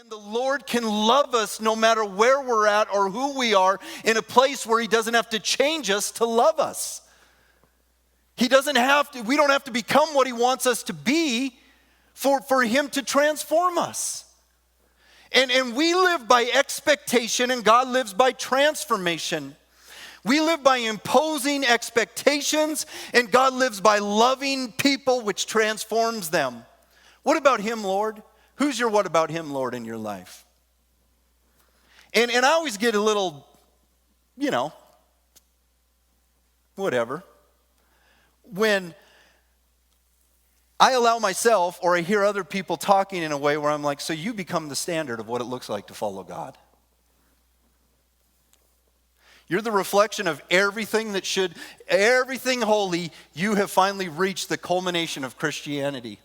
the Lord can love us no matter where we're at or who we are, in a place where he doesn't have to change us to love us. We don't have to become what he wants us to be for him to transform us. And we live by expectation, and God lives by transformation. We live by imposing expectations, and God lives by loving people, which transforms them. What about him, Lord? Who's your what about him, Lord, in your life? And I always get a little, whatever. When I allow myself, or I hear other people talking in a way where I'm like, so you become the standard of what it looks like to follow God. You're the reflection of everything holy. You have finally reached the culmination of Christianity.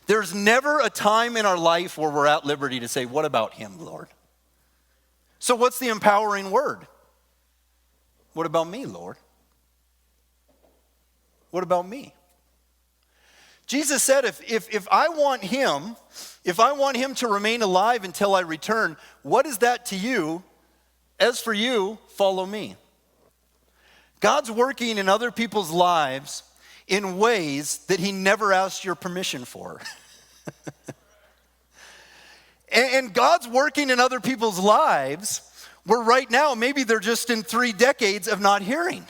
There's never a time in our life where we're at liberty to say, what about him, Lord? So what's the empowering word? What about me, Lord? What about me? Jesus said, if I want him to remain alive until I return, what is that to you? As for you, follow me. God's working in other people's lives in ways that he never asked your permission for. And God's working in other people's lives where right now, maybe they're just in 3 decades of not hearing.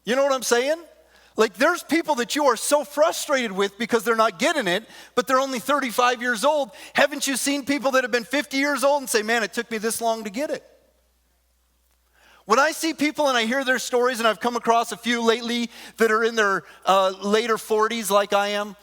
You know what I'm saying? Like, there's people that you are so frustrated with because they're not getting it, but they're only 35 years old. Haven't you seen people that have been 50 years old and say, man, it took me this long to get it? When I see people and I hear their stories, and I've come across a few lately that are in their later 40s like I am,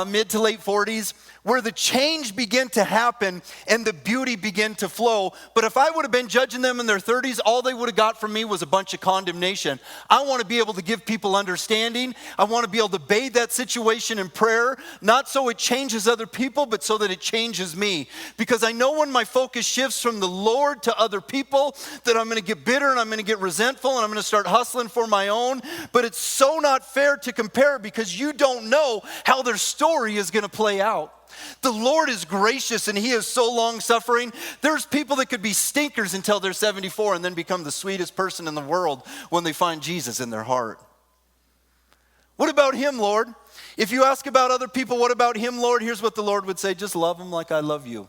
mid to late 40s, where the change began to happen and the beauty began to flow. But if I would have been judging them in their 30s, all they would have got from me was a bunch of condemnation. I want to be able to give people understanding. I want to be able to bathe that situation in prayer, not so it changes other people, but so that it changes me. Because I know when my focus shifts from the Lord to other people, that I'm going to get bitter and I'm going to get resentful and I'm going to start hustling for my own. But it's so not fair to compare, because you don't know how their story is going to play out. The Lord is gracious and he is so long-suffering. There's people that could be stinkers until they're 74 and then become the sweetest person in the world when they find Jesus in their heart. What about him, Lord? If you ask about other people, what about him, Lord? Here's what the Lord would say: just love him like I love you.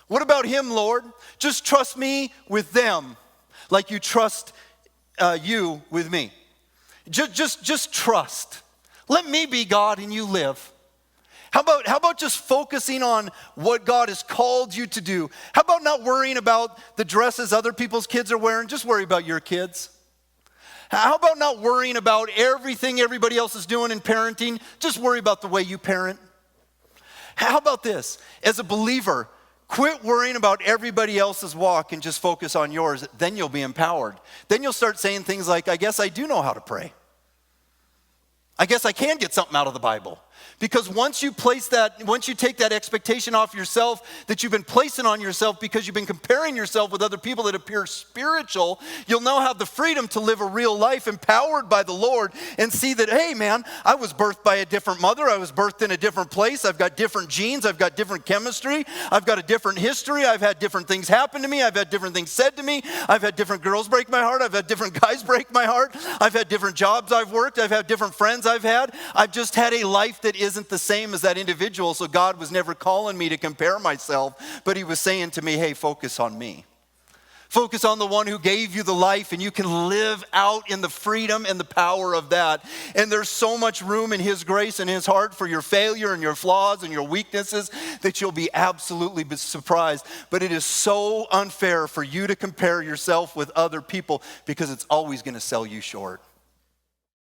What about him, Lord? Just trust me with them like you trust you with me. Just trust. Let me be God and you live. How about just focusing on what God has called you to do? How about not worrying about the dresses other people's kids are wearing? Just worry about your kids. How about not worrying about everything everybody else is doing in parenting? Just worry about the way you parent. How about this? As a believer, quit worrying about everybody else's walk and just focus on yours. Then you'll be empowered. Then you'll start saying things like, I guess I do know how to pray. I guess I can get something out of the Bible. Because once you take that expectation off yourself that you've been placing on yourself because you've been comparing yourself with other people that appear spiritual, you'll now have the freedom to live a real life empowered by the Lord and see that, hey man, I was birthed by a different mother. I was birthed in a different place. I've got different genes. I've got different chemistry. I've got a different history. I've had different things happen to me. I've had different things said to me. I've had different girls break my heart. I've had different guys break my heart. I've had different jobs I've worked. I've had different friends I've had. I've just had a life that isn't the same as that individual, so God was never calling me to compare myself, but he was saying to me, hey, focus on me. Focus on the one who gave you the life, and you can live out in the freedom and the power of that. And there's so much room in his grace and his heart for your failure and your flaws and your weaknesses that you'll be absolutely surprised. But it is so unfair for you to compare yourself with other people, because it's always going to sell you short.